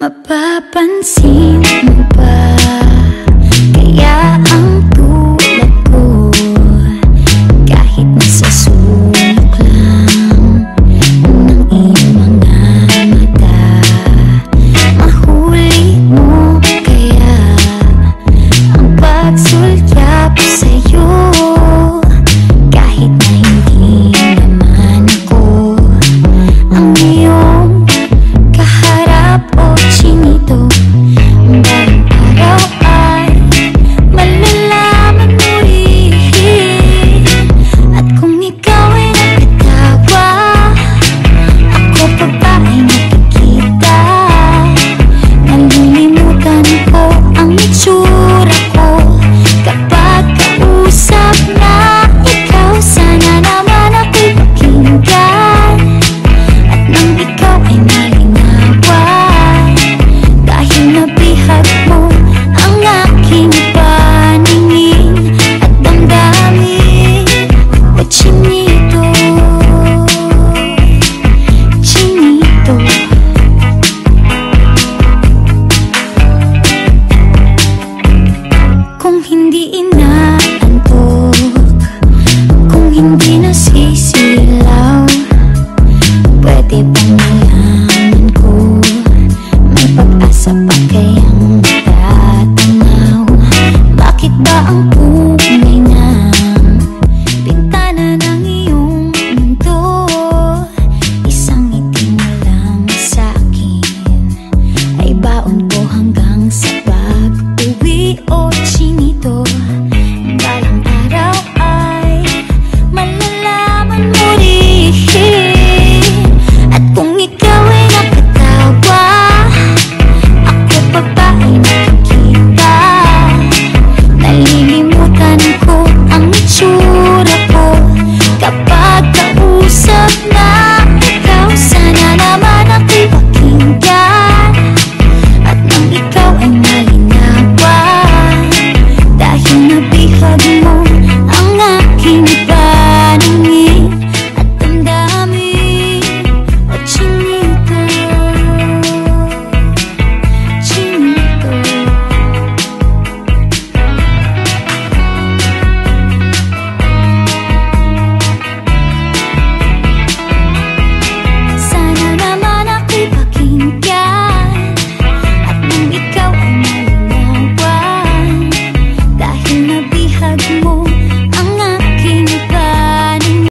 Mapapansin mo ba kaya ang tulad ko, kahit nasa sulok lang ng iyong mga mata, mahuli mo kaya ang pagsulyap sa'yo, kahit na hindi naman ako ang iyong kaharap o chinito. Bawat araw ay malalaman mo rin, at kung ikaw ay nakatawa, ako pa ba ay nakikita? Nalilimutan ko ang itsura ko kapag kausap na ikaw. Sana naman ako'y pakinggan, at nang ikaw ay malinawan, dahil nabihag mo ang aking paningin at damdamin. O chinito, chinito, kung hindi inaantok, kung hindi nasisilaw, pwede bang malaman ko may pag-asa pa